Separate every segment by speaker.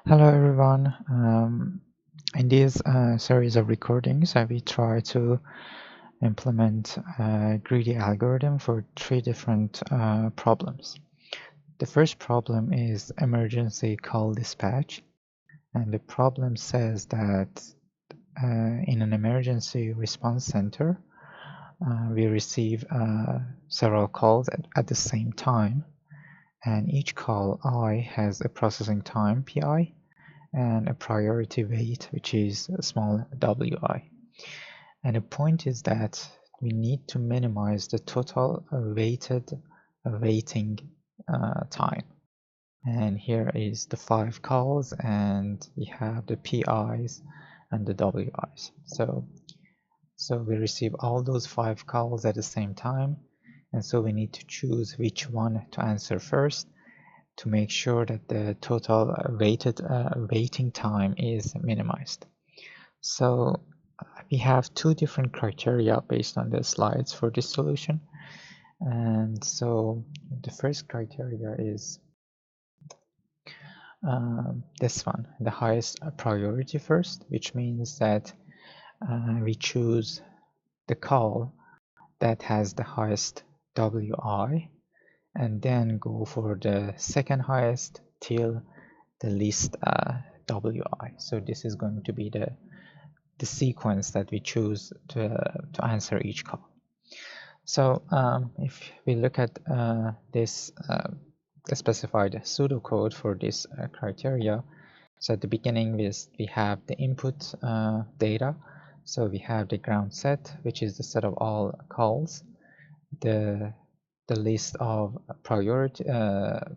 Speaker 1: Hello everyone. In this series of recordings, we try to implement a greedy algorithm for three different problems. The first problem is emergency call dispatch, and the problem says that in an emergency response center, we receive several calls at the same time, and each call I has a processing time Pi and a priority weight, which is a small wi. And the point is that we need to minimize the total waiting time. And here is the 5 calls, and we have the PIs and the WIs. So we receive all those 5 calls at the same time, and so we need to choose which one to answer first to make sure that the total waiting time is minimized. So we have two different criteria based on the slides for this solution. And so the first criteria is this one, the highest priority first, which means that we choose the call that has the highest WI and then go for the second highest till the least WI. So this is going to be the sequence that we choose to answer each call. So if we look at this specified pseudocode for this criteria, so at the beginning we have the input data. So we have the ground set, which is the set of all calls, the list of priority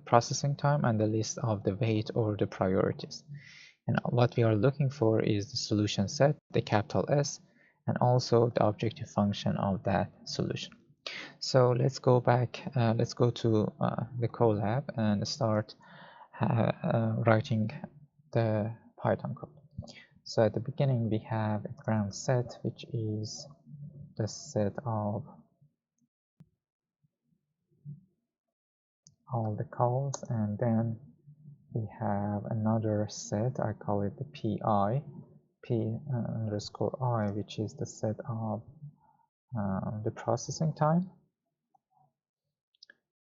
Speaker 1: processing time, and the list of the weight or the priorities. And what we are looking for is the solution set, the capital S, and also the objective function of that solution. So let's go back, let's go to the Colab and start writing the Python code. So at the beginning we have a ground set, which is the set of all the calls, and then we have another set, I call it the PI, P underscore I, which is the set of the processing time.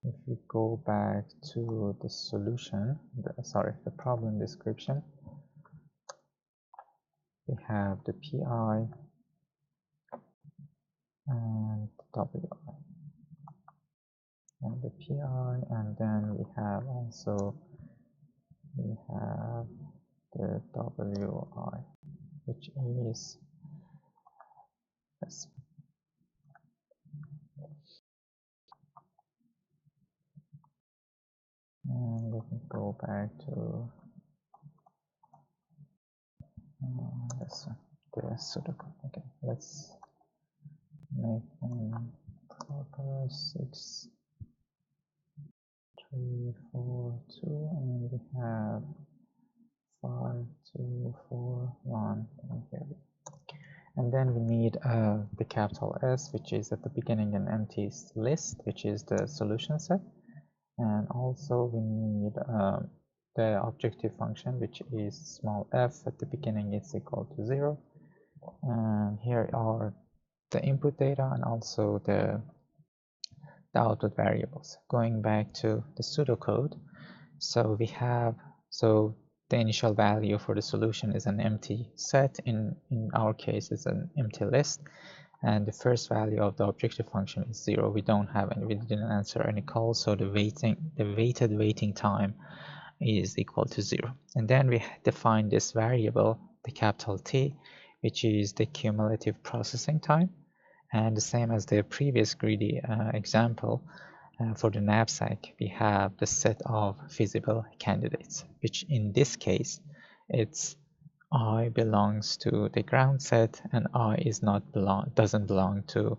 Speaker 1: If we go back to the solution, the problem description, we have the PI and WI, and the PI, and then we have the WI, which is this. And let me go back to this one, the pseudocode. Okay, let's make them proper 6, 3, 4, 2, and we have 5, 2, 4, 1, and here we go. And then we need the capital S, which is at the beginning an empty list, which is the solution set. And also we need the objective function, which is small f at the beginning is equal to 0. And here are the input data and also the output variables. Going back to the pseudocode, so we have, so the initial value for the solution is an empty set. In our case, it's an empty list. And the first value of the objective function is 0. We don't have any, we didn't answer any calls, so the weighted waiting time is equal to 0. And then we define this variable, the capital T, which is the cumulative processing time. And the same as the previous greedy example, for the knapsack, we have the set of feasible candidates, which in this case, it's I belongs to the ground set and I doesn't belong to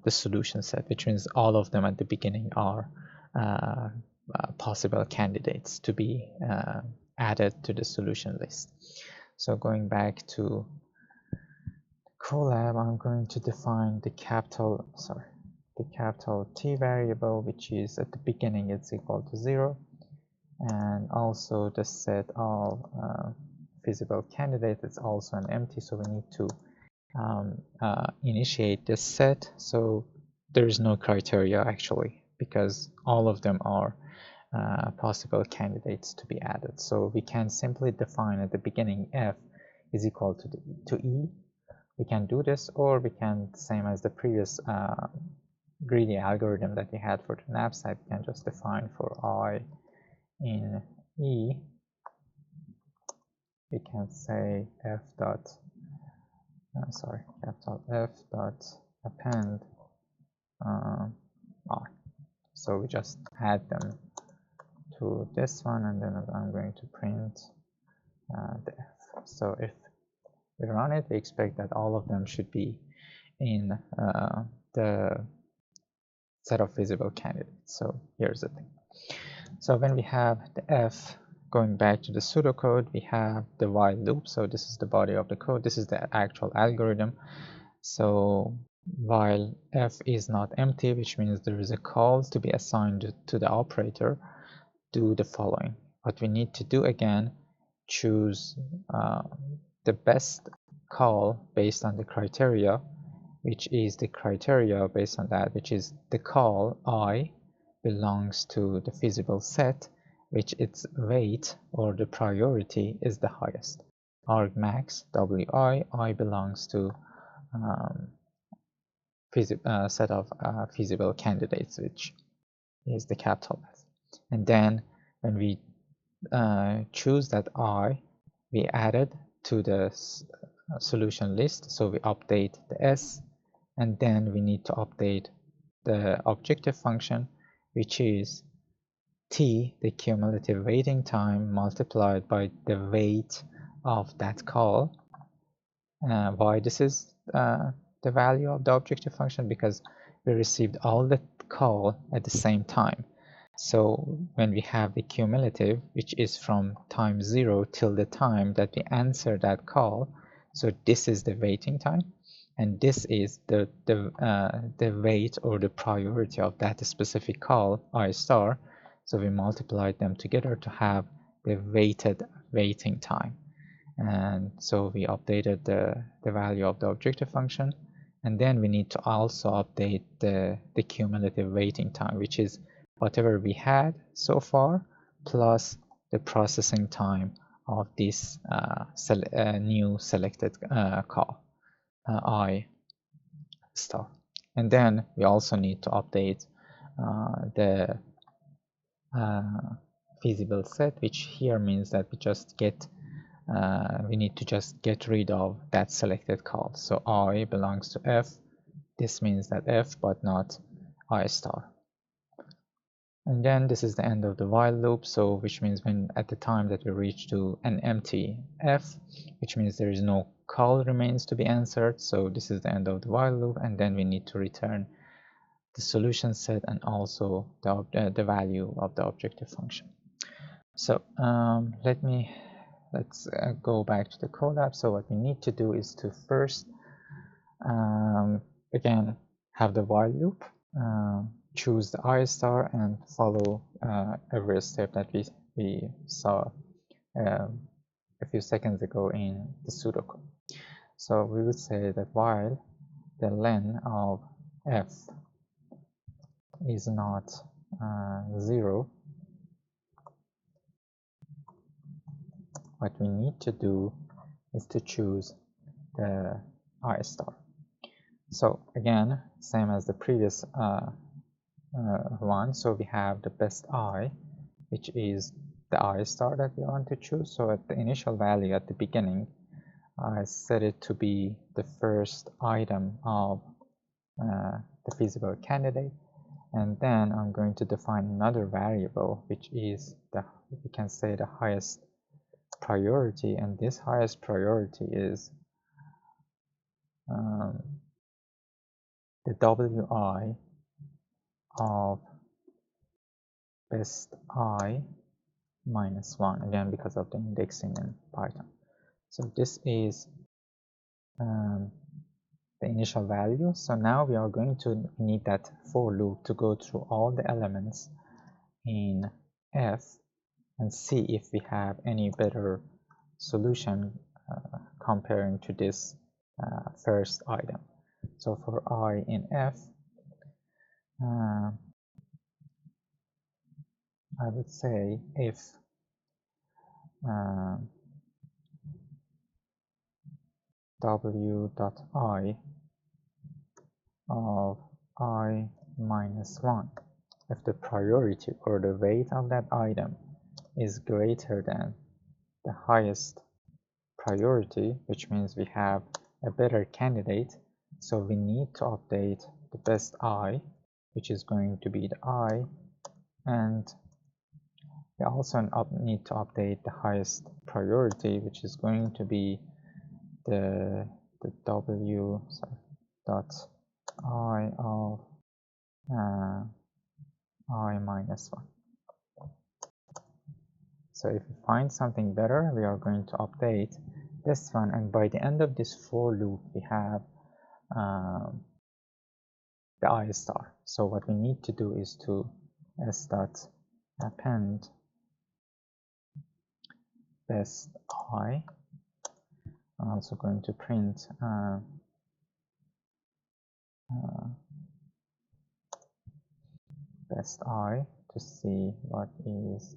Speaker 1: the solution set, which means all of them at the beginning are possible candidates to be added to the solution list. So going back to Colab, I'm going to define the capital T variable, which is at the beginning it's equal to 0. and also the set of feasible candidates is also an empty, so we need to initiate this set. So there is no criteria actually, because all of them are possible candidates to be added. So we can simply define at the beginning f is equal to e. We can do this, or we can, same as the previous greedy algorithm that we had for the knapsack, we can just define for I in E, we can say f dot, capital F dot append R. So we just add them to this one, and then I'm going to print the F. So if we run it, we expect that all of them should be in the set of feasible candidates. So here's the thing. So when we have the F, going back to the pseudocode, we have the while loop. So this is the body of the code. This is the actual algorithm. So while F is not empty, which means there is a call to be assigned to the operator, do the following. What we need to do again, choose the best call based on the criteria, which is the criteria based on that, which is the call I belongs to the feasible set, which its weight or the priority is the highest. Argmax wi, I belongs to set of feasible candidates, which is the capital S. And then when we choose that I, we added to the solution list, so we update the S, and then we need to update the objective function, which is t, the cumulative waiting time, multiplied by the weight of that call. Why this is the value of the objective function? Because we received all the call at the same time. So when we have the cumulative, which is from time 0 till the time that we answer that call, so this is the waiting time, and this is the weight or the priority of that specific call, I star. So we multiplied them together to have the weighted waiting time. And so we updated the value of the objective function, and then we need to also update the cumulative waiting time, which is whatever we had so far plus the processing time of this new selected call, I star. And then we also need to update the feasible set, which here means that we just get we need to just get rid of that selected call. So I belongs to F. This means that F, but not I star. And then this is the end of the while loop. So which means when at the time that we reach to an empty F, which means there is no call remains to be answered. So this is the end of the while loop, and then we need to return the solution set and also the value of the objective function. So let's go back to the Colab. So what we need to do is to first again have the while loop, choose the I star, and follow every step that we saw a few seconds ago in the pseudocode. So we would say that while the len of f is not 0, what we need to do is to choose the I star. So again, same as the previous one, so we have the best I, which is the I star that we want to choose. So at the initial value at the beginning, I set it to be the first item of the feasible candidate, and then I'm going to define another variable, which is we can say the highest priority, and this highest priority is the wi of best I minus 1, again because of the indexing in Python. So this is the initial value. So now we are going to need that for loop to go through all the elements in F and see if we have any better solution comparing to this first item. So for I in F, I would say if W dot I of I minus 1, if the priority or the weight of that item is greater than the highest priority, which means we have a better candidate, so we need to update the best I, which is going to be the I, and we also need to update the highest priority, which is going to be the W dot I of I minus 1. So if we find something better, we are going to update this one, and by the end of this for loop, we have the I star. So what we need to do is to s dot append best I. I'm also going to print best I to see what is.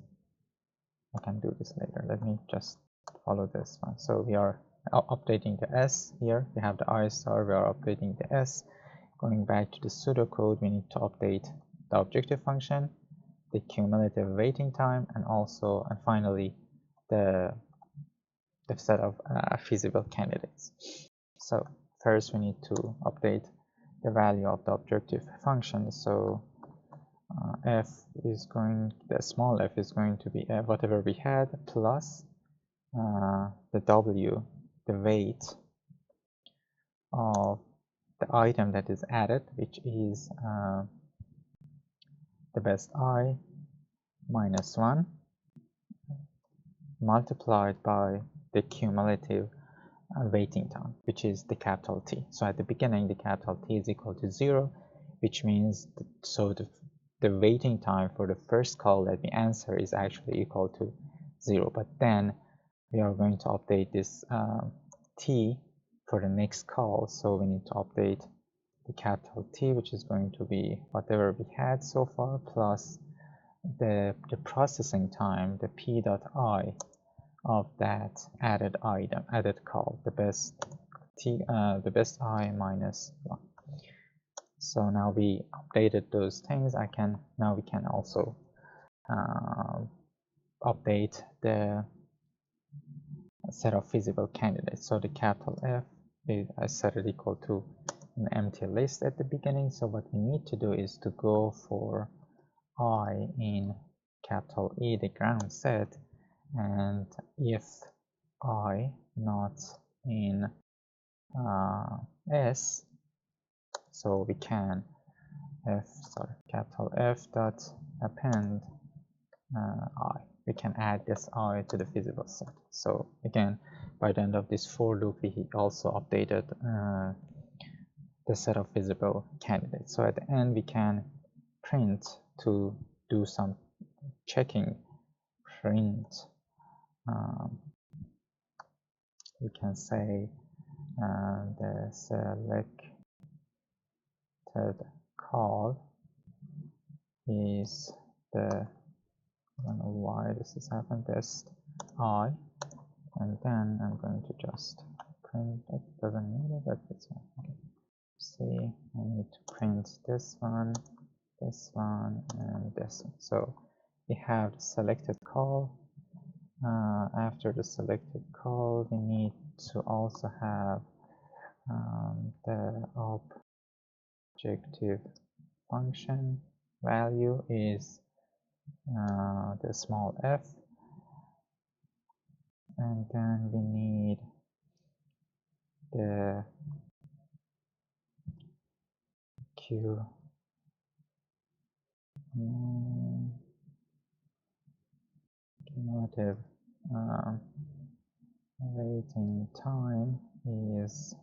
Speaker 1: I can do this later. Let me just follow this one. So we are updating the S here. We have the I star. We are updating the S. Going back to the pseudocode, we need to update the objective function, the cumulative waiting time, and also, and finally, the set of feasible candidates. So first we need to update the value of the objective function. So f is going, the small f is going to be whatever we had plus the w, the weight of the item that is added, which is the best I minus 1 multiplied by the cumulative waiting time, which is the capital T. So at the beginning, the capital T is equal to 0, which means the waiting time for the first call that we answer is actually equal to 0. But then we are going to update this T for the next call. So we need to update the capital T, which is going to be whatever we had so far, plus the processing time, the P dot I of that added item, added call, the best I minus 1. So now we updated those things. Now we can also update the set of feasible candidates. So the capital F is I set it equal to an empty list at the beginning. So what we need to do is to go for I in capital E, the ground set, and if I not in S, so we can capital F dot append I. We can add this I to the feasible set. So again, by the end of this for loop, we also updated the set of feasible candidates. So at the end, we can print to do some checking. Print. We can say the selected call is the, I don't know why this has happened, best I, and then I'm going to just print it. Doesn't need it, but it's okay. See, I need to print this one, and this one. So we have the selected call. After the selected call, we need to also have the objective function value is the small f, and then we need the cumulative waiting time is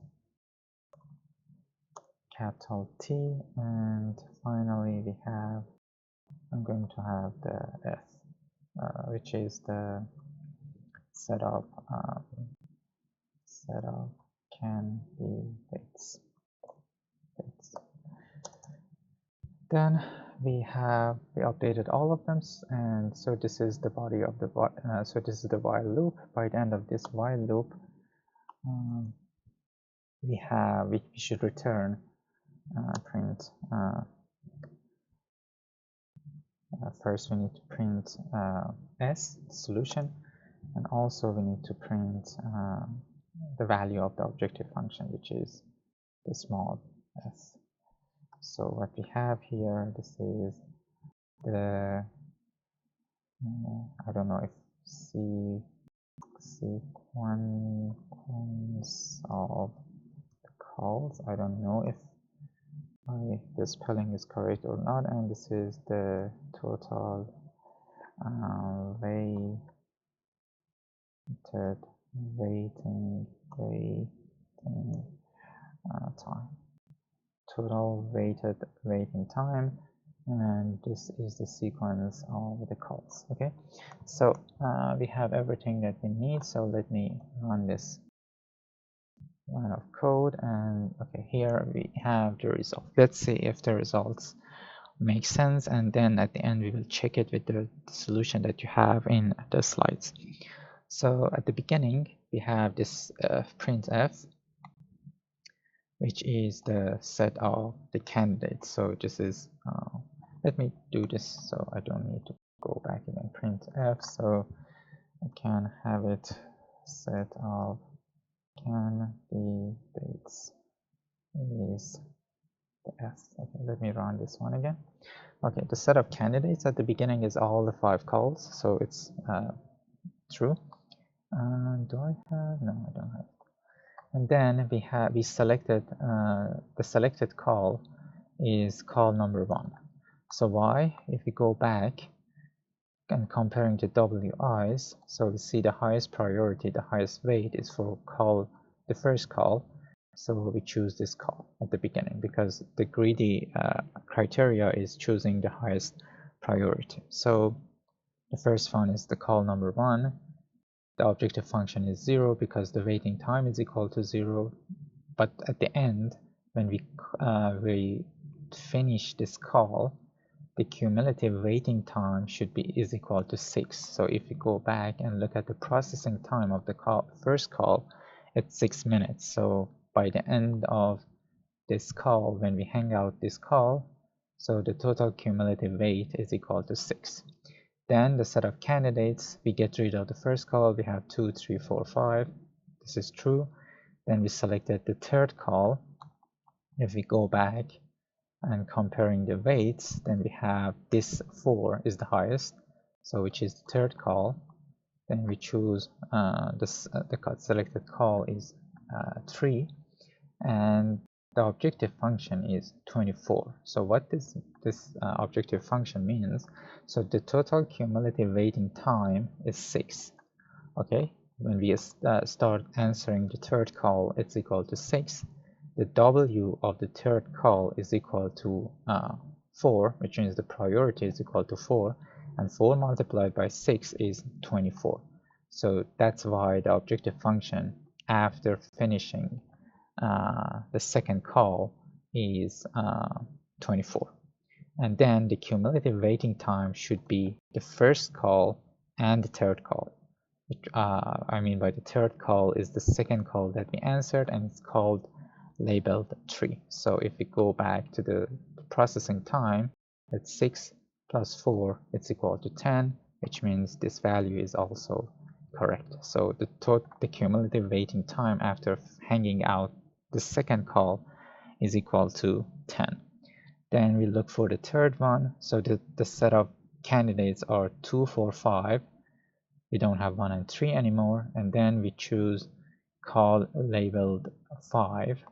Speaker 1: capital T, and finally we have, I'm going to have the F which is the setup candidates. Then we updated all of them, and so this is the body of the so this is the while loop. By the end of this while loop, we should return print. First we need to print s solution, and also we need to print the value of the objective function, which is the small s. So what we have here, this is the I don't know if sequence of the calls. I don't know if the spelling is correct or not. And this is the total waiting time. Total waiting time, and this is the sequence of the calls. Okay, so we have everything that we need. So let me run this line of code, and okay, here we have the result. Let's see if the results make sense, and then at the end we will check it with the solution that you have in the slides. So at the beginning we have this printf, which is the set of the candidates. So this is let me do this so I don't need to go back again. Printf, so I can have it set of candidates is the s. Okay, let me run this one again. Okay, the set of candidates at the beginning is all the 5 calls, so it's true. Do I have? No, I don't have. And then we selected the selected call is call number 1. So why? If we go back and comparing the WIs, so we see the highest priority, the highest weight is for the first call. So we choose this call at the beginning because the greedy criteria is choosing the highest priority. So the first one is the call number 1. The objective function is 0 because the waiting time is equal to 0. But at the end, when we finish this call, the cumulative waiting time is equal to 6. So if we go back and look at the processing time of the first call, it's 6 minutes. So by the end of this call, when we hang out this call, so the total cumulative wait is equal to 6. Then the set of candidates, we get rid of the first call. We have 2, 3, 4, 5. This is true. Then we selected the third call. If we go back and comparing the weights, then we have this 4 is the highest, so which is the third call. Then we choose the selected call is 3, and the objective function is 24. So what this objective function means, so the total cumulative waiting time is 6. Okay, when we start answering the third call, it's equal to 6. The W of the third call is equal to 4, which means the priority is equal to 4, and 4 multiplied by 6 is 24. So that's why the objective function after finishing the second call is 24. And then the cumulative waiting time should be the first call and the third call. I mean by the third call is the second call that we answered, and it's called labeled 3. So if we go back to the processing time, it's 6 plus 4, it's equal to 10, which means this value is also correct. So the cumulative waiting time after hanging out the second call is equal to 10. Then we look for the third one. So the set of candidates are 2, 4, 5. We don't have 1 and 3 anymore. And then we choose call labeled 5.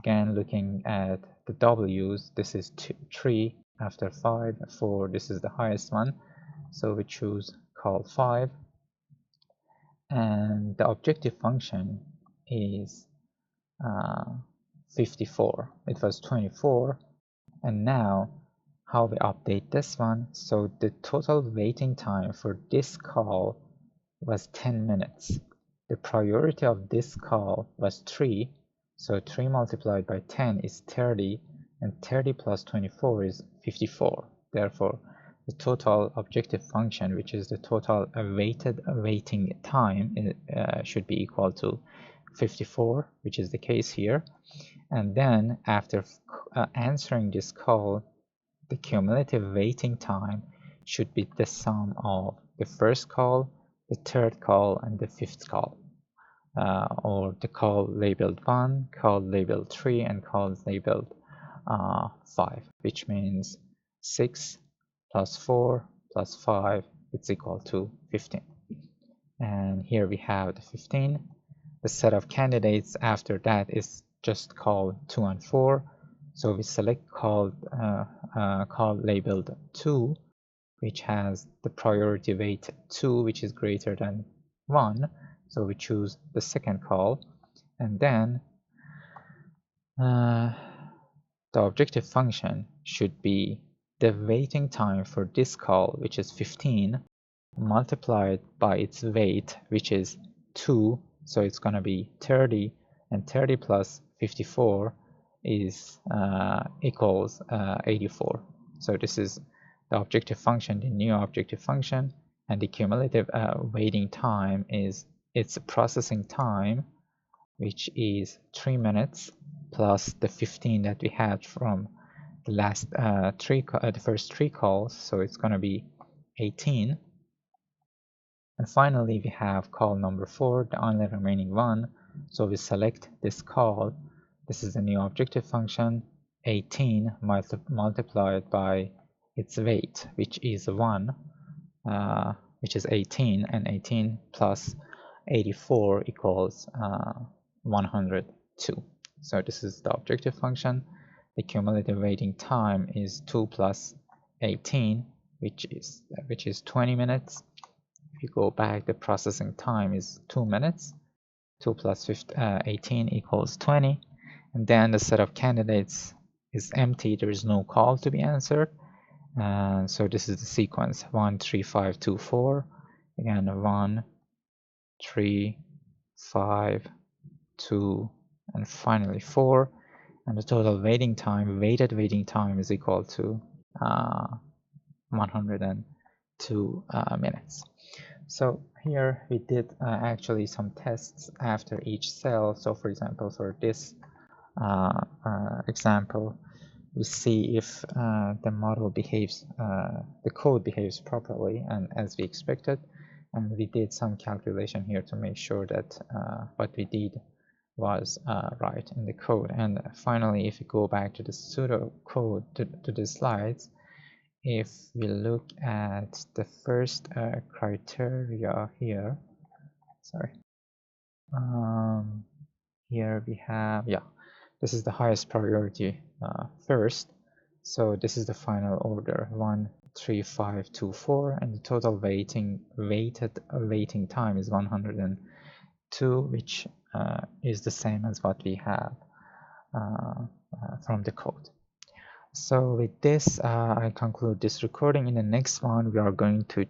Speaker 1: Again, looking at the W's, this is 3 after 5, 4, this is the highest one. So we choose call 5. And the objective function is 54. It was 24, and now how we update this one. So the total waiting time for this call was 10 minutes. The priority of this call was 3, so 3 multiplied by 10 is 30, and 30 plus 24 is 54. Therefore, the total objective function, which is the total awaited waiting time, should be equal to 54, which is the case here. And then after answering this call, the cumulative waiting time should be the sum of the first call, the third call, and the fifth call, or the call labeled 1, call labeled 3, and calls labeled 5, which means 6 plus 4 plus 5 is equal to 15. And here we have the 15. The set of candidates after that is just call 2 and 4. So we select call labeled 2, which has the priority weight 2, which is greater than 1. So we choose the second call, and then the objective function should be the waiting time for this call, which is 15, multiplied by its weight, which is 2. So it's going to be 30, and 30 plus 54 is equals 84. So this is the objective function, the new objective function, and the cumulative waiting time is its processing time, which is 3 minutes plus the 15 that we had from the last the first 3 calls. So it's going to be 18. And finally, we have call number 4, the only remaining one. So we select this call. This is the new objective function, 18 multiplied by its weight, which is 1, which is 18, and 18 plus 84 equals 102. So this is the objective function. The cumulative waiting time is 2 plus 18, which is 20 minutes. If you go back, the processing time is 2 minutes. 2 plus 18 equals 20. And then the set of candidates is empty. There is no call to be answered. So this is the sequence: 1, 3, 5, 2, 4. Again, 1, 3, 5, 2, and finally 4. And the total weighted waiting time is equal to 102 minutes. So here we did actually some tests after each cell. So for example, for this example, we see if the model behaves, the code behaves properly and as we expected. And we did some calculation here to make sure that what we did was right in the code. And finally, if we go back to the pseudo code, to the slides, if we look at the first criteria here, here we have, this is the highest priority first. So this is the final order: 1, 3, 5, 2, 4, and the total weighted waiting time is 102, which is the same as what we have from the code. So with this, I conclude this recording. In the next one, we are going to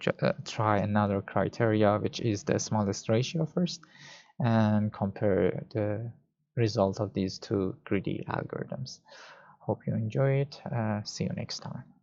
Speaker 1: try another criteria, which is the smallest ratio first, and compare the result of these two greedy algorithms. Hope you enjoy it. See you next time.